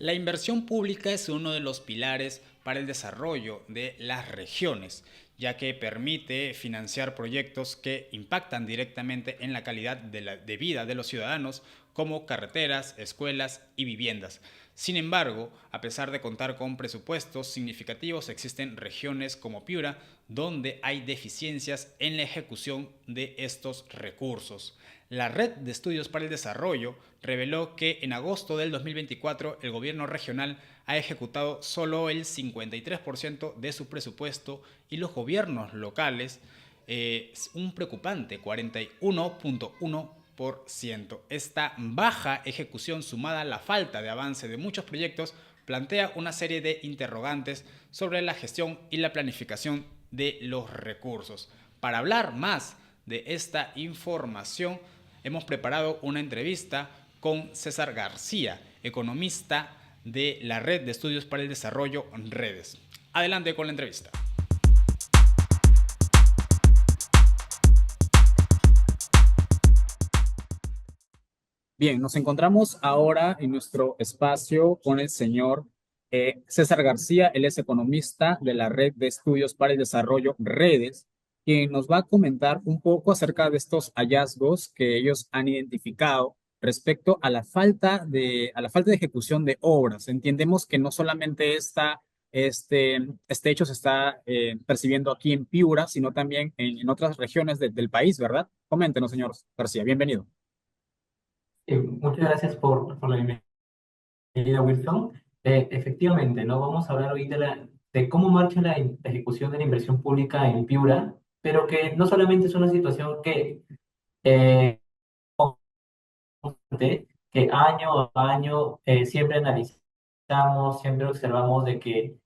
La inversión pública es uno de los pilares para el desarrollo de las regiones, ya que permite financiar proyectos que impactan directamente en la calidad de vida de los ciudadanos, como carreteras, escuelas y viviendas. Sin embargo, a pesar de contar con presupuestos significativos, existen regiones como Piura donde hay deficiencias en la ejecución de estos recursos. La Red de Estudios para el Desarrollo reveló que en agosto del 2024 el gobierno regional ha ejecutado solo el 53% de su presupuesto y los gobiernos locales un preocupante 41.1%. Esta baja ejecución sumada a la falta de avance de muchos proyectos plantea una serie de interrogantes sobre la gestión y la planificación de los recursos. Para hablar más de esta información, hemos preparado una entrevista con César García, economista de la Red de Estudios para el Desarrollo Redes. Adelante con la entrevista. Bien, nos encontramos ahora en nuestro espacio con el señor César García. Él es economista de la Red de Estudios para el Desarrollo Redes, quien nos va a comentar un poco acerca de estos hallazgos que ellos han identificado respecto a la falta de ejecución de obras. Entendemos que no solamente este hecho se está percibiendo aquí en Piura, sino también en otras regiones del país, ¿verdad? Coméntenos, señor García. Bienvenido. Muchas gracias por la bienvenida, Wilson. Efectivamente, ¿no? Vamos a hablar hoy de cómo marcha la ejecución de la inversión pública en Piura, pero que no solamente es una situación eh, que año a año siempre analizamos, siempre observamos de que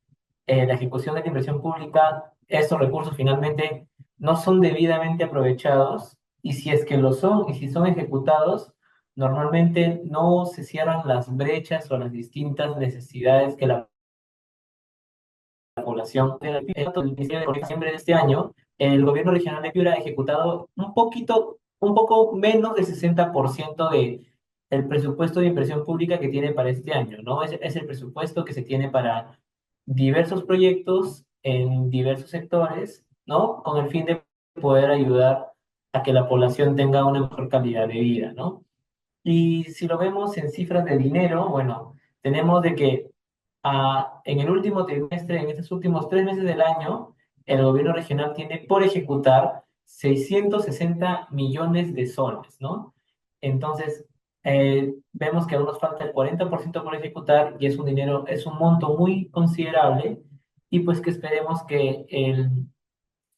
la ejecución de la inversión pública, estos recursos finalmente no son debidamente aprovechados, y si es que lo son y si son ejecutados, normalmente no se cierran las brechas o las distintas necesidades que la población tiene. En diciembre de este año, el gobierno regional de Piura ha ejecutado un poco menos del 60% de el presupuesto de inversión pública que tiene para este año, ¿no? Es el presupuesto que se tiene para diversos proyectos en diversos sectores, ¿no? Con el fin de poder ayudar a que la población tenga una mejor calidad de vida, ¿no? Y si lo vemos en cifras de dinero, bueno, tenemos de que en el último trimestre, en estos últimos 3 meses del año, el gobierno regional tiene por ejecutar 660 millones de soles, ¿no? Entonces, vemos que aún nos falta el 40% por ejecutar, y es un dinero, es un monto muy considerable, y pues que esperemos que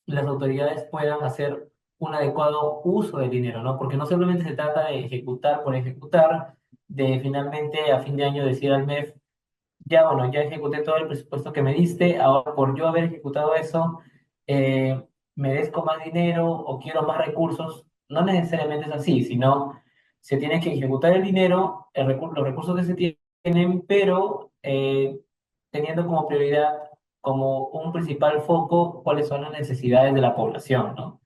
las autoridades puedan hacer un adecuado uso del dinero, ¿no? Porque no simplemente se trata de ejecutar por ejecutar, de finalmente a fin de año decir al MEF, ya bueno, ya ejecuté todo el presupuesto que me diste, ahora por yo haber ejecutado eso, merezco más dinero o quiero más recursos. No necesariamente es así, sino se tiene que ejecutar el dinero, los recursos que se tienen, pero teniendo como prioridad, como un principal foco, cuáles son las necesidades de la población, ¿no?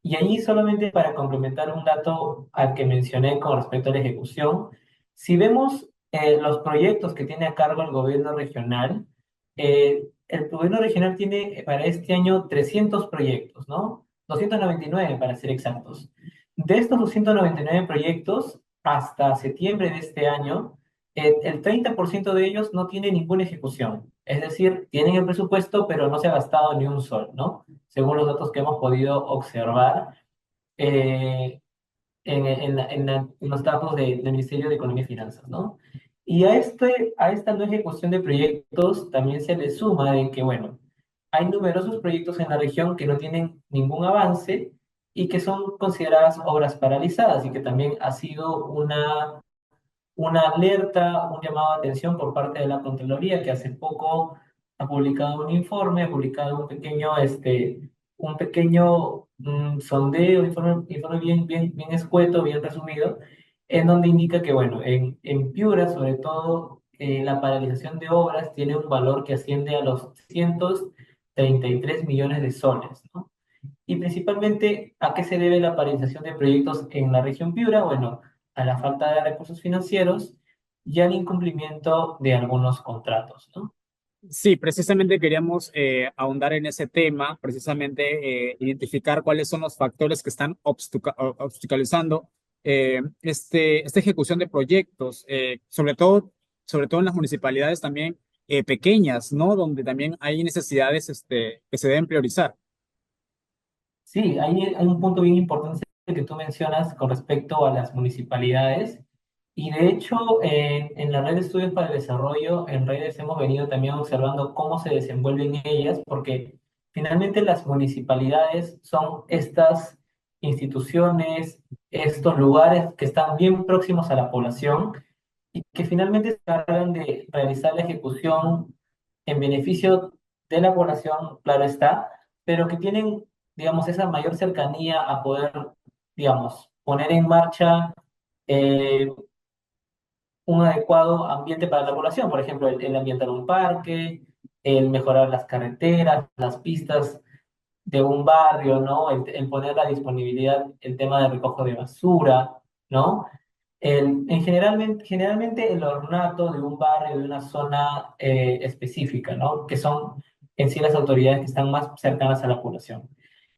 Y allí, solamente para complementar un dato al que mencioné con respecto a la ejecución, si vemos los proyectos que tiene a cargo el gobierno regional, el gobierno regional tiene para este año 300 proyectos, ¿no? 299 para ser exactos. De estos 299 proyectos, hasta septiembre de este año, el 30% de ellos no tiene ninguna ejecución. Es decir, tienen el presupuesto, pero no se ha gastado ni un sol, ¿no? Según los datos que hemos podido observar eh, en los datos del Ministerio de Economía y Finanzas, ¿no? Y a esta no ejecución de proyectos también se le suma de que, bueno, hay numerosos proyectos en la región que no tienen ningún avance y que son consideradas obras paralizadas, y que también ha sido una alerta, un llamado de atención por parte de la Contraloría, que hace poco ha publicado un informe, ha publicado un pequeño sondeo, informe bien escueto, bien resumido, en donde indica que, bueno, en Piura, sobre todo, la paralización de obras tiene un valor que asciende a los 333 millones de soles, ¿no? Y principalmente, ¿a qué se debe la paralización de proyectos en la región Piura? Bueno, a la falta de recursos financieros y al incumplimiento de algunos contratos, ¿no? Sí, precisamente queríamos ahondar en ese tema, precisamente identificar cuáles son los factores que están obstaculizando esta ejecución de proyectos, sobre todo en las municipalidades también pequeñas, ¿no? Donde también hay necesidades que se deben priorizar. Sí, hay un punto bien importante que tú mencionas con respecto a las municipalidades. Y de hecho, en la red de estudios para el desarrollo, en redes hemos venido también observando cómo se desenvuelven ellas, porque finalmente las municipalidades son estas instituciones, estos lugares que están bien próximos a la población y que finalmente se encargan de realizar la ejecución en beneficio de la población, claro está, pero que tienen, digamos, esa mayor cercanía a poder, digamos, poner en marcha eh, un adecuado ambiente para la población, por ejemplo, el ambientar un parque, el mejorar las carreteras, las pistas de un barrio, ¿no? El poner a disponibilidad el tema de recojo de basura, ¿no? Generalmente el ornato de un barrio, de una zona específica, ¿no? Que son en sí las autoridades que están más cercanas a la población.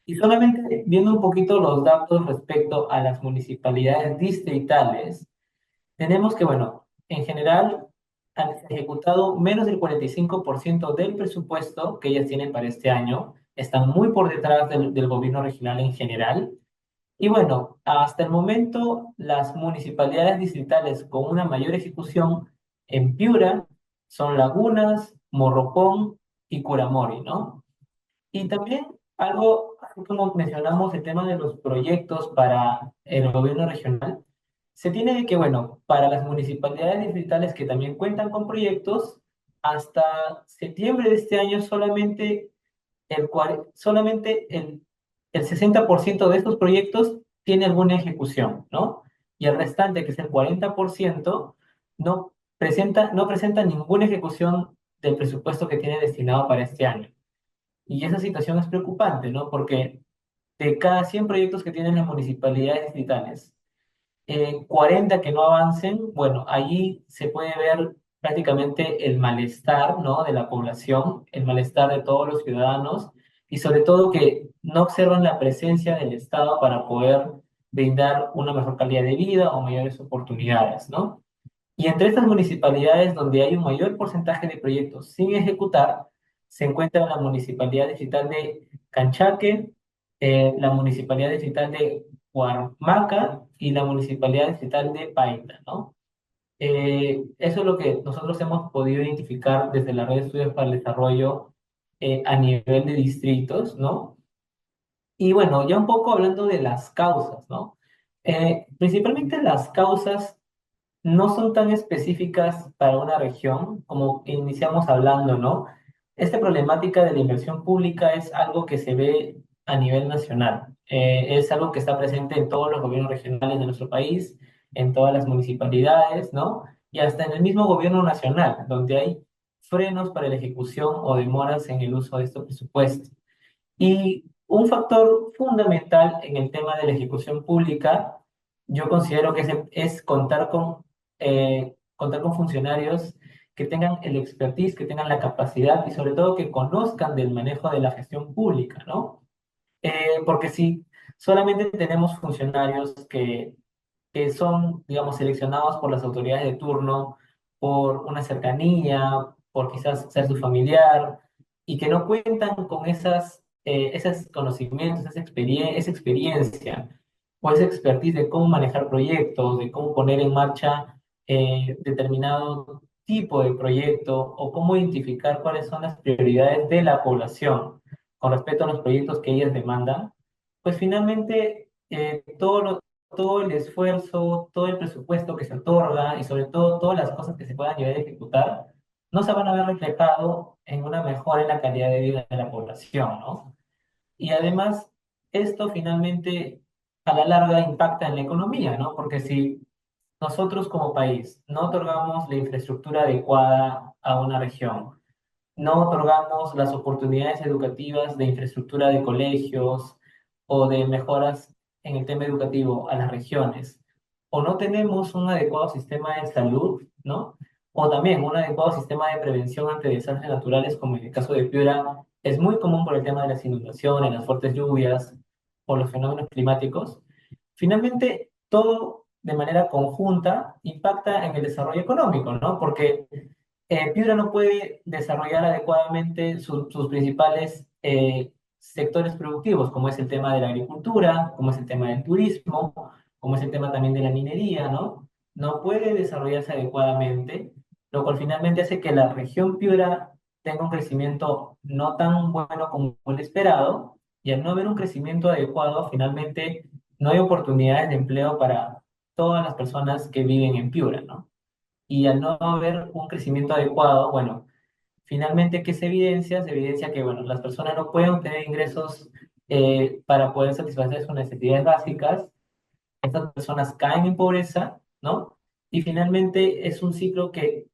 Y solamente viendo un poquito los datos respecto a las municipalidades distritales, tenemos que, bueno, en general han ejecutado menos del 45% del presupuesto que ellas tienen para este año. Están muy por detrás del gobierno regional en general. Y bueno, hasta el momento las municipalidades distritales con una mayor ejecución en Piura son Lagunas, Morropón y Curamori, ¿no? Y también algo, así como mencionamos, el tema de los proyectos para el gobierno regional, se tiene que, bueno, para las municipalidades distritales que también cuentan con proyectos, hasta septiembre de este año solamente el 60% de estos proyectos tiene alguna ejecución, ¿no? Y el restante, que es el 40%, no presenta ninguna ejecución del presupuesto que tiene destinado para este año. Y esa situación es preocupante, ¿no? Porque de cada 100 proyectos que tienen las municipalidades distritales, 40 que no avancen, bueno, allí se puede ver prácticamente el malestar, ¿no? De la población, el malestar de todos los ciudadanos y sobre todo que no observan la presencia del Estado para poder brindar una mejor calidad de vida o mayores oportunidades, ¿no? Y entre estas municipalidades donde hay un mayor porcentaje de proyectos sin ejecutar, se encuentra la Municipalidad Distrital de Canchaque, la Municipalidad Distrital de Huarmaca y la Municipalidad Distrital de Paita, ¿no? Eso es lo que nosotros hemos podido identificar desde la Red de Estudios para el Desarrollo a nivel de distritos, ¿no? Y bueno, ya un poco hablando de las causas, ¿no? Principalmente las causas no son tan específicas para una región como iniciamos hablando, ¿no? Esta problemática de la inversión pública es algo que se ve a nivel nacional. Es algo que está presente en todos los gobiernos regionales de nuestro país, en todas las municipalidades, ¿no? Y hasta en el mismo gobierno nacional, donde hay frenos para la ejecución o demoras en el uso de estos presupuestos. Y un factor fundamental en el tema de la ejecución pública, yo considero que es contar con funcionarios que tengan el expertise, que tengan la capacidad y sobre todo que conozcan del manejo de la gestión pública, ¿no? Porque si solamente tenemos funcionarios que son, digamos, seleccionados por las autoridades de turno, por una cercanía, por quizás ser su familiar, y que no cuentan con esos conocimientos, esa experiencia o esa expertise de cómo manejar proyectos, de cómo poner en marcha determinado tipo de proyecto o cómo identificar cuáles son las prioridades de la población con respecto a los proyectos que ellas demandan, pues finalmente todo el esfuerzo, todo el presupuesto que se otorga y sobre todo todas las cosas que se puedan llegar a ejecutar, no se van a ver reflejado en una mejora en la calidad de vida de la población, ¿no? Y además, esto finalmente a la larga impacta en la economía, ¿no? Porque si nosotros como país no otorgamos la infraestructura adecuada a una región, no otorgamos las oportunidades educativas de infraestructura de colegios o de mejoras en el tema educativo a las regiones, o no tenemos un adecuado sistema de salud, ¿no? O también un adecuado sistema de prevención ante desastres naturales, como en el caso de Piura, es muy común por el tema de las inundaciones, las fuertes lluvias o los fenómenos climáticos. Finalmente, todo de manera conjunta impacta en el desarrollo económico, ¿no? Porque Piura no puede desarrollar adecuadamente sus principales sectores productivos, como es el tema de la agricultura, como es el tema del turismo, como es el tema también de la minería, ¿no? No puede desarrollarse adecuadamente, lo cual finalmente hace que la región Piura tenga un crecimiento no tan bueno como el esperado, y al no haber un crecimiento adecuado, finalmente no hay oportunidades de empleo para todas las personas que viven en Piura, ¿no? Y al no haber un crecimiento adecuado, bueno, finalmente, ¿qué se evidencia? Se evidencia que, bueno, las personas no pueden obtener ingresos para poder satisfacer sus necesidades básicas. Estas personas caen en pobreza, ¿no? Y finalmente es un ciclo que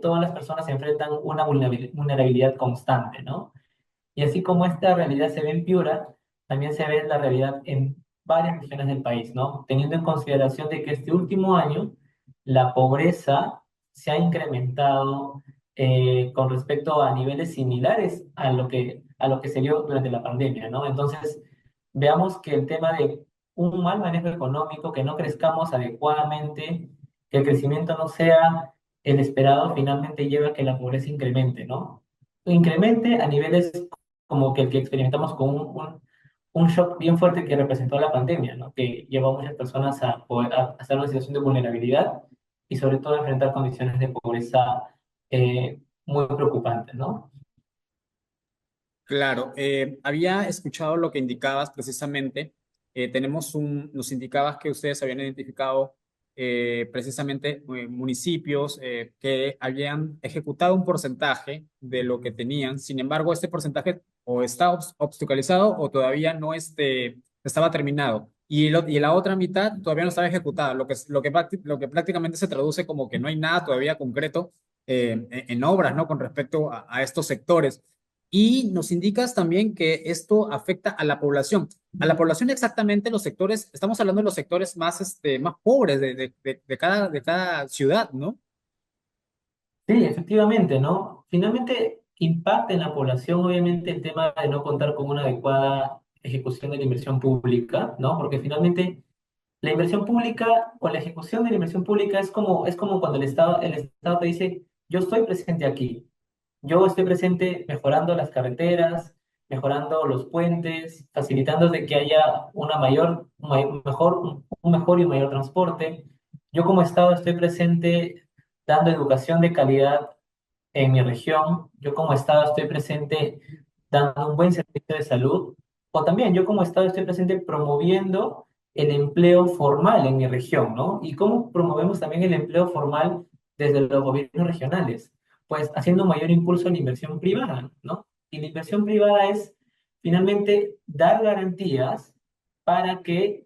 todas las personas enfrentan una vulnerabilidad constante, ¿no? Y así como esta realidad se ve en Piura, también se ve la realidad en varias regiones del país, ¿no? Teniendo en consideración de que este último año la pobreza se ha incrementado con respecto a niveles similares a lo que se dio durante la pandemia, ¿no? Entonces, veamos que el tema de un mal manejo económico, que no crezcamos adecuadamente, que el crecimiento no sea el esperado, finalmente lleva a que la pobreza incremente, ¿no? Incremente a niveles como que el que experimentamos con un shock bien fuerte que representó la pandemia, ¿no? Que llevó a muchas personas a estar en una situación de vulnerabilidad y sobre todo a enfrentar condiciones de pobreza muy preocupantes, ¿no? Claro, había escuchado lo que indicabas precisamente. Nos indicabas que ustedes habían identificado precisamente municipios que habían ejecutado un porcentaje de lo que tenían. Sin embargo, este porcentaje o está obstaculizado o todavía no estaba terminado. Y la otra mitad todavía no estaba ejecutada, lo que prácticamente se traduce como que no hay nada todavía concreto en obras, ¿no? Con respecto a estos sectores. Y nos indicas también que esto afecta a la población. A la población exactamente los sectores, estamos hablando de los sectores más, más pobres de cada ciudad, ¿no? Sí, efectivamente, ¿no? Finalmente impacta en la población, obviamente, el tema de no contar con una adecuada ejecución de la inversión pública, ¿no? Porque finalmente la inversión pública o la ejecución de la inversión pública es como cuando el Estado te dice, yo estoy presente aquí. Yo estoy presente mejorando las carreteras, mejorando los puentes, facilitando de que haya un mejor y un mayor transporte. Yo como Estado estoy presente dando educación de calidad en mi región. Yo como Estado estoy presente dando un buen servicio de salud. O también yo como Estado estoy presente promoviendo el empleo formal en mi región, ¿no? ¿Y cómo promovemos también el empleo formal desde los gobiernos regionales? Pues haciendo un mayor impulso a la inversión privada, ¿no? Y la inversión privada es finalmente dar garantías para que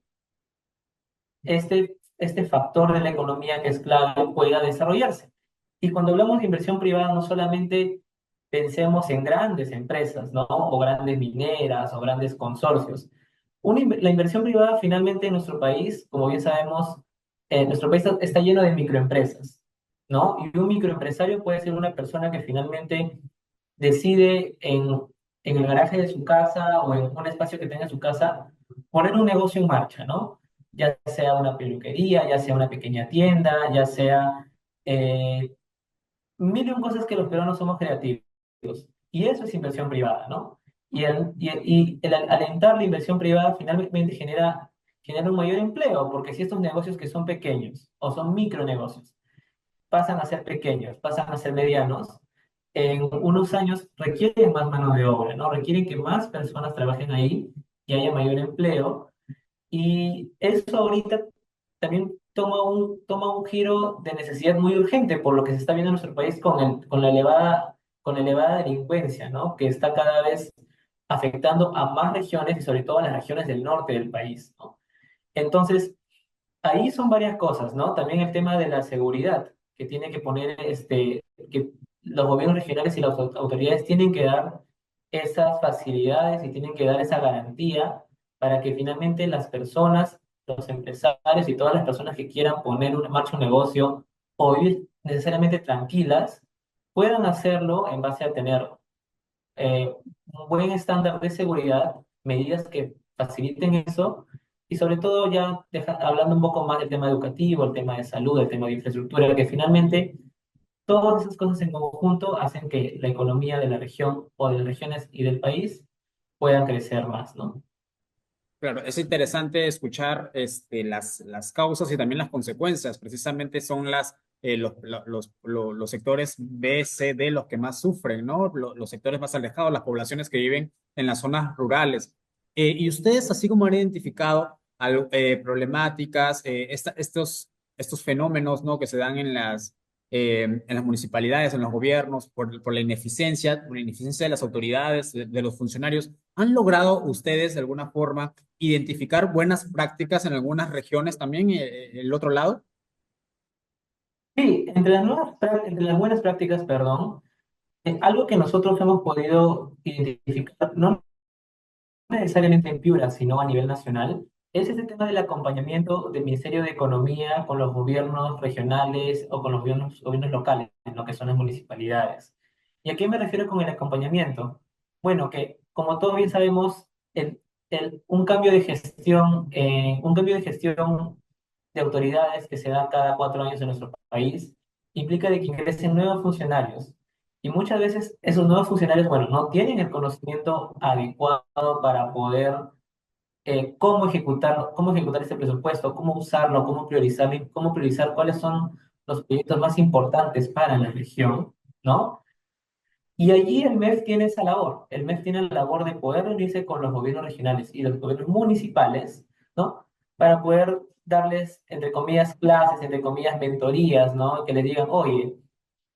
este factor de la economía que es clave pueda desarrollarse. Y cuando hablamos de inversión privada, no solamente pensemos en grandes empresas, ¿no? O grandes mineras o grandes consorcios. La inversión privada finalmente en nuestro país, como bien sabemos, nuestro país está lleno de microempresas, ¿no? Y un microempresario puede ser una persona que finalmente decide en el garaje de su casa o en un espacio que tenga en su casa poner un negocio en marcha, ¿no? Ya sea una peluquería, ya sea una pequeña tienda, ya sea eh, mil y un cosas que los peruanos somos creativos. Y eso es inversión privada, ¿no? Y el alentar la inversión privada finalmente genera un mayor empleo, porque si estos negocios que son pequeños o son micronegocios pasan a ser pequeños, pasan a ser medianos, en unos años requieren más mano de obra, ¿no? Requieren que más personas trabajen ahí y haya mayor empleo. Y eso ahorita también toma un giro de necesidad muy urgente por lo que se está viendo en nuestro país con la elevada delincuencia, ¿no? Que está cada vez afectando a más regiones y sobre todo a las regiones del norte del país, ¿no? Entonces, ahí son varias cosas, ¿no? También el tema de la seguridad, que tiene que poner, que los gobiernos regionales y las autoridades tienen que dar esas facilidades y tienen que dar esa garantía para que finalmente las personas los empresarios y todas las personas que quieran poner en marcha un negocio o vivir necesariamente tranquilas, puedan hacerlo en base a tener un buen estándar de seguridad, medidas que faciliten eso, y sobre todo ya hablando un poco más del tema educativo, el tema de salud, el tema de infraestructura, que finalmente todas esas cosas en conjunto hacen que la economía de la región o de las regiones y del país puedan crecer más, ¿no? Claro, es interesante escuchar las causas y también las consecuencias. Precisamente son los sectores B, C, D los que más sufren, ¿no? Los sectores más alejados, las poblaciones que viven en las zonas rurales. Y ustedes, así como han identificado problemáticas, estos fenómenos, ¿no? Que se dan en las municipalidades, en los gobiernos, por la ineficiencia de las autoridades, de los funcionarios, ¿han logrado ustedes de alguna forma identificar buenas prácticas en algunas regiones también, el otro lado? Sí, entre las buenas prácticas, perdón, algo que nosotros hemos podido identificar, no necesariamente en Piura, sino a nivel nacional, es este tema del acompañamiento del Ministerio de Economía con los gobiernos regionales o con los gobiernos locales, en lo que son las municipalidades. ¿Y a qué me refiero con el acompañamiento? Bueno, que como todos bien sabemos, un cambio de gestión de autoridades que se da cada 4 años en nuestro país implica de que ingresen nuevos funcionarios. Y muchas veces esos nuevos funcionarios, bueno, no tienen el conocimiento adecuado para poder cómo ejecutar este presupuesto, cómo usarlo, cómo priorizar cuáles son los proyectos más importantes para la región, ¿no? Y allí el MEF tiene esa labor. El MEF tiene la labor de poder reunirse con los gobiernos regionales y los gobiernos municipales, ¿no? Para poder darles, entre comillas, clases, entre comillas, mentorías, ¿no? Que les digan, oye,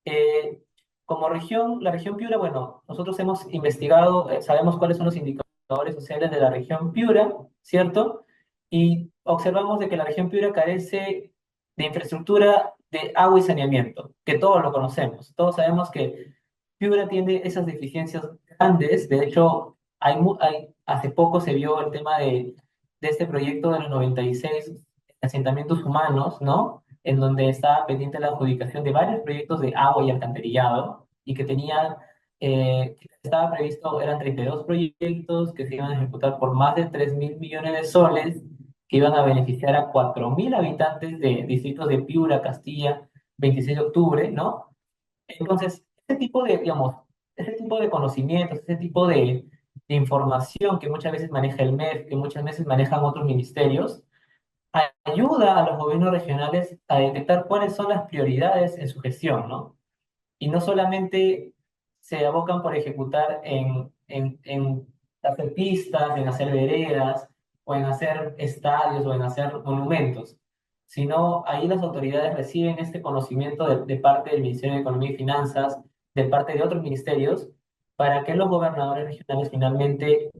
eh, como región, la región Piura, bueno, nosotros hemos investigado, sabemos cuáles son los indicadores sociales de la región Piura, ¿cierto? Y observamos de que la región Piura carece de infraestructura de agua y saneamiento, que todos lo conocemos. Todos sabemos que Piura tiene esas deficiencias grandes. De hecho, hace poco se vio el tema de este proyecto de los 96 asentamientos humanos, ¿no? En donde estaba pendiente la adjudicación de varios proyectos de agua y alcantarillado y que estaba previsto, eran 32 proyectos que se iban a ejecutar por más de 3.000 millones de soles, que iban a beneficiar a 4.000 habitantes de distritos de Piura, Castilla, 26 de octubre, ¿no? Entonces, digamos, ese tipo de conocimientos, ese tipo de información que muchas veces maneja el MEF, que muchas veces manejan otros ministerios, ayuda a los gobiernos regionales a detectar cuáles son las prioridades en su gestión, ¿no? Y no solamente se abocan por ejecutar en hacer pistas, en hacer veredas, o en hacer estadios, o en hacer monumentos, sino ahí las autoridades reciben este conocimiento de parte del Ministerio de Economía y Finanzas, de parte de otros ministerios, para que los gobernadores regionales finalmente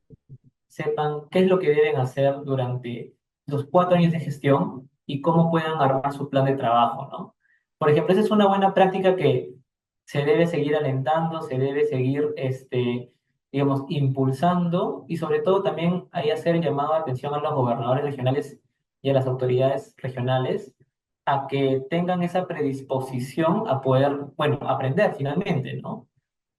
sepan qué es lo que deben hacer durante los 4 años de gestión y cómo puedan armar su plan de trabajo, ¿no? Por ejemplo, esa es una buena práctica que se debe seguir alentando, se debe seguir, digamos, impulsando y sobre todo también hay hacer llamado de atención a los gobernadores regionales y a las autoridades regionales a que tengan esa predisposición a poder, bueno, aprender finalmente, ¿no?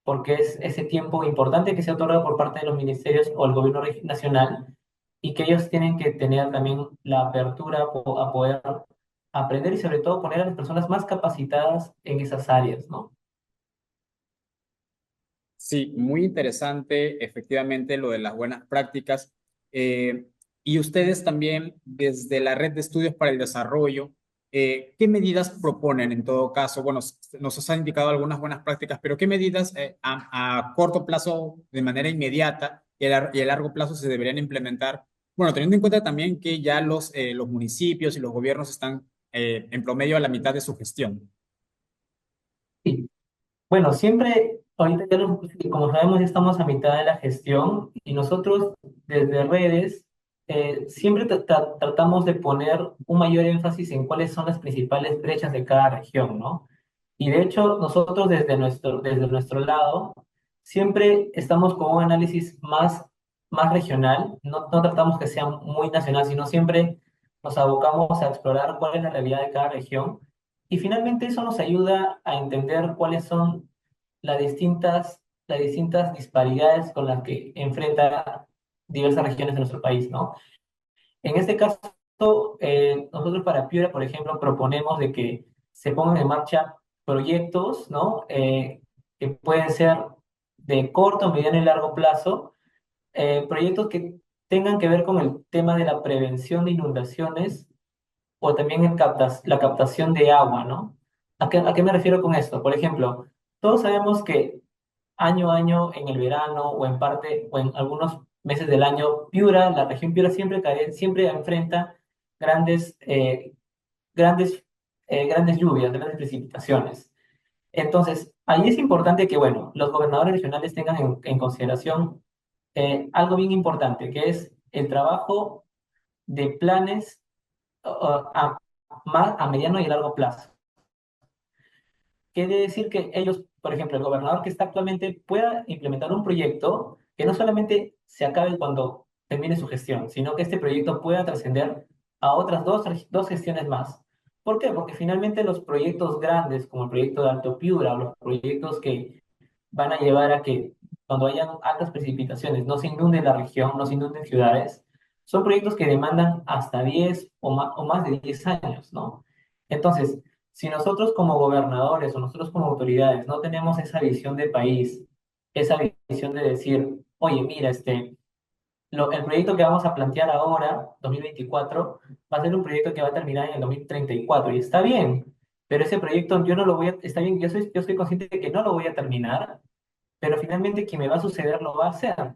Porque es ese tiempo importante que se otorga por parte de los ministerios o el gobierno nacional y que ellos tienen que tener también la apertura a poder aprender y sobre todo poner a las personas más capacitadas en esas áreas, ¿no? Sí, muy interesante, efectivamente, lo de las buenas prácticas. Eh, y ustedes también, desde la Red de Estudios para el Desarrollo, ¿qué medidas proponen en todo caso? Bueno, nos han indicado algunas buenas prácticas, pero ¿qué medidas a corto plazo, de manera inmediata, y a largo plazo se deberían implementar? Bueno, teniendo en cuenta también que ya los municipios y los gobiernos están en promedio a la mitad de su gestión. Sí. Bueno, siempre, ahorita ya como sabemos, ya estamos a mitad de la gestión y nosotros desde redes siempre tratamos de poner un mayor énfasis en cuáles son las principales brechas de cada región, ¿no? Y de hecho, nosotros desde nuestro lado siempre estamos con un análisis más regional, no tratamos que sea muy nacional, sino siempre nos abocamos a explorar cuál es la realidad de cada región y finalmente eso nos ayuda a entender cuáles son las distintas disparidades con las que enfrenta diversas regiones de nuestro país, ¿no? En este caso, nosotros para Piura, por ejemplo, proponemos de que se pongan en marcha proyectos, ¿no? Que pueden ser de corto, mediano y largo plazo, proyectos que tengan que ver con el tema de la prevención de inundaciones o también la captación de agua, ¿no? A qué me refiero con esto? Por ejemplo, todos sabemos que año a año en el verano o en parte o en algunos meses del año, la región Piura siempre enfrenta grandes, grandes, grandes lluvias, grandes precipitaciones. Entonces, ahí es importante que, bueno, los gobernadores regionales tengan en consideración algo bien importante, que es el trabajo de planes a mediano y largo plazo. Quiere decir que ellos, por ejemplo, el gobernador que está actualmente pueda implementar un proyecto que no solamente se acabe cuando termine su gestión, sino que este proyecto pueda trascender a otras dos gestiones más. ¿Por qué? Porque finalmente los proyectos grandes, como el proyecto de Alto Piura o los proyectos que van a llevar a que cuando hayan altas precipitaciones no se inunde la región, no se inunden ciudades, son proyectos que demandan hasta 10 o más de 10 años, ¿no? Entonces, si nosotros como gobernadores o nosotros como autoridades no tenemos esa visión de país, esa visión de decir, oye, mira, el proyecto que vamos a plantear ahora, 2024, va a ser un proyecto que va a terminar en el 2034 y está bien, pero ese proyecto yo no lo voy a, está bien, yo soy consciente de que no lo voy a terminar, pero finalmente quien me va a suceder lo va a hacer.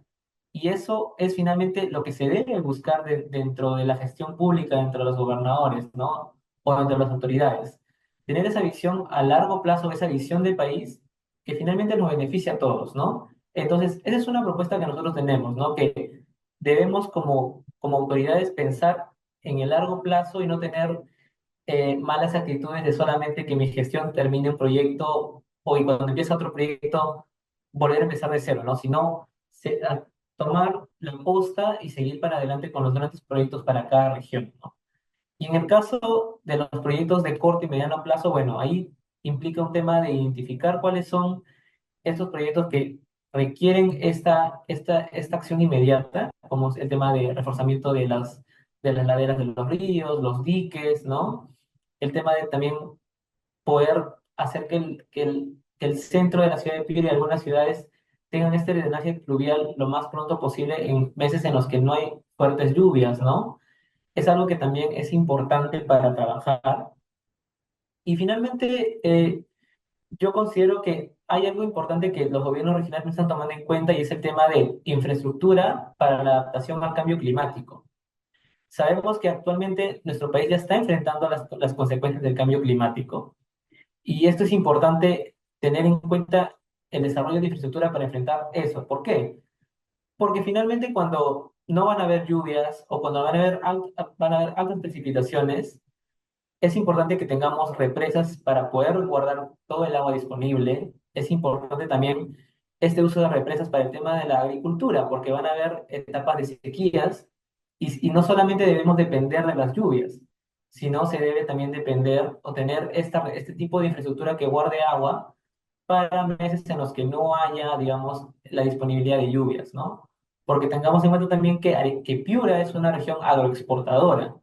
Y eso es finalmente lo que se debe buscar dentro de la gestión pública, dentro de los gobernadores, ¿no? O entre las autoridades. Tener esa visión a largo plazo, esa visión de país que finalmente nos beneficia a todos, ¿no? Entonces, esa es una propuesta que nosotros tenemos, ¿no? Que debemos como autoridades pensar en el largo plazo y no tener malas actitudes de solamente que mi gestión termine un proyecto o y cuando empieza otro proyecto volver a empezar de cero, ¿no? Sino tomar la posta y seguir para adelante con los grandes proyectos para cada región, ¿no? Y en el caso de los proyectos de corto y mediano plazo, bueno, ahí implica un tema de identificar cuáles son estos proyectos que requieren esta acción inmediata, como es el tema de reforzamiento de las laderas de los ríos, los diques, ¿no? El tema de también poder hacer que el centro de la ciudad de Piura y algunas ciudades tengan este drenaje pluvial lo más pronto posible en meses en los que no hay fuertes lluvias, ¿no? Es algo que también es importante para trabajar. Y finalmente, yo considero que hay algo importante que los gobiernos regionales no están tomando en cuenta y es el tema de infraestructura para la adaptación al cambio climático. Sabemos que actualmente nuestro país ya está enfrentando las consecuencias del cambio climático y esto es importante tener en cuenta el desarrollo de infraestructura para enfrentar eso. ¿Por qué? Porque finalmente cuando no van a haber lluvias o cuando van a haber altas precipitaciones, es importante que tengamos represas para poder guardar todo el agua disponible. Es importante también este uso de represas para el tema de la agricultura, porque van a haber etapas de sequías y no solamente debemos depender de las lluvias, sino se debe también depender o tener este tipo de infraestructura que guarde agua para meses en los que no haya, digamos, la disponibilidad de lluvias, ¿no? Porque tengamos en cuenta también que Piura es una región agroexportadora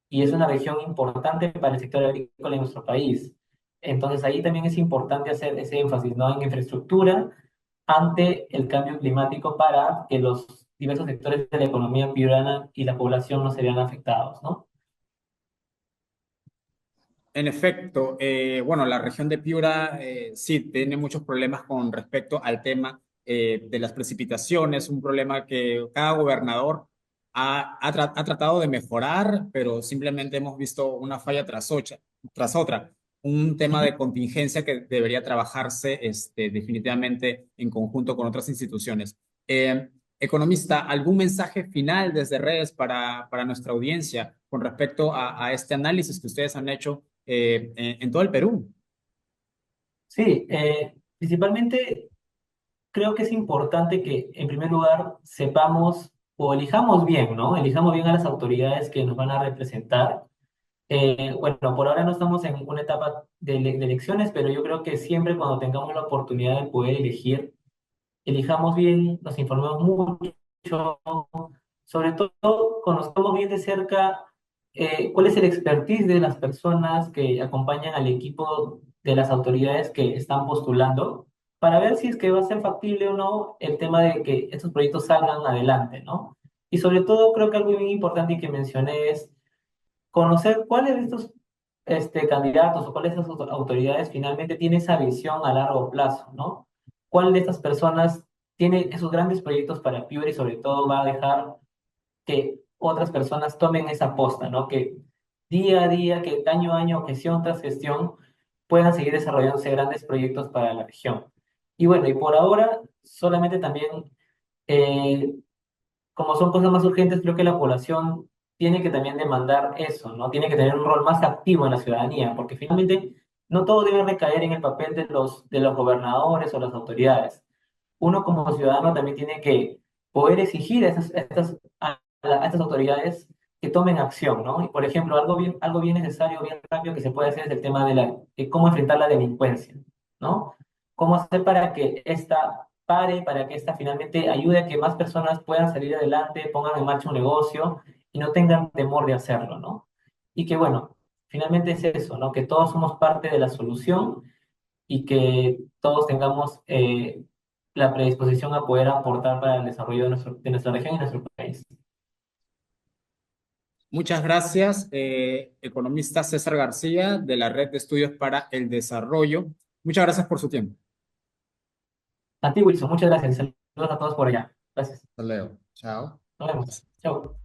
y es una región importante para el sector agrícola en nuestro país. Entonces ahí también es importante hacer ese énfasis, ¿no? En infraestructura ante el cambio climático para que los diversos sectores de la economía piurana y la población no se vean afectados, ¿no? En efecto, bueno, la región de Piura sí tiene muchos problemas con respecto al tema de las precipitaciones, un problema que cada gobernador ha tratado de mejorar, pero simplemente hemos visto una falla tras otra. Un tema de contingencia que debería trabajarse definitivamente en conjunto con otras instituciones. Economista, ¿algún mensaje final desde redes para nuestra audiencia con respecto a este análisis que ustedes han hecho en todo el Perú? Sí, principalmente creo que es importante que en primer lugar sepamos o elijamos bien, ¿no? Elijamos bien a las autoridades que nos van a representar. Bueno, por ahora no estamos en una etapa de elecciones, pero yo creo que siempre cuando tengamos la oportunidad de poder elegir, elijamos bien, nos informemos mucho, sobre todo conozcamos bien de cerca cuál es el expertise de las personas que acompañan al equipo de las autoridades que están postulando, para ver si es que va a ser factible o no el tema de que estos proyectos salgan adelante, ¿no? Y sobre todo creo que algo bien importante y que mencioné es conocer cuáles de estos candidatos o cuáles de estas autoridades finalmente tiene esa visión a largo plazo, ¿no? ¿Cuál de estas personas tiene esos grandes proyectos para Piura y sobre todo va a dejar que otras personas tomen esa posta, ¿no? Que día a día, que año a año, gestión tras gestión, puedan seguir desarrollándose grandes proyectos para la región. Y bueno, y por ahora solamente también eh, como son cosas más urgentes, creo que la población tiene que también demandar eso, ¿no? Tiene que tener un rol más activo en la ciudadanía, porque finalmente no todo debe recaer en el papel de los gobernadores o las autoridades. Uno como ciudadano también tiene que poder exigir a estas autoridades que tomen acción, ¿no? Y por ejemplo, algo bien necesario, bien rápido que se puede hacer es el tema de cómo enfrentar la delincuencia, ¿no? Cómo hacer para que esta pare, para que esta finalmente ayude a que más personas puedan salir adelante, pongan en marcha un negocio y no tengan temor de hacerlo, ¿no? Y que bueno, finalmente es eso, ¿no? Que todos somos parte de la solución y que todos tengamos la predisposición a poder aportar para el desarrollo de nuestra región y nuestro país. Muchas gracias, economista César García, de la Red de Estudios para el Desarrollo. Muchas gracias por su tiempo. A ti, Wilson, muchas gracias. Saludos a todos por allá. Gracias. Hasta luego. Chao. Nos vemos. Chao.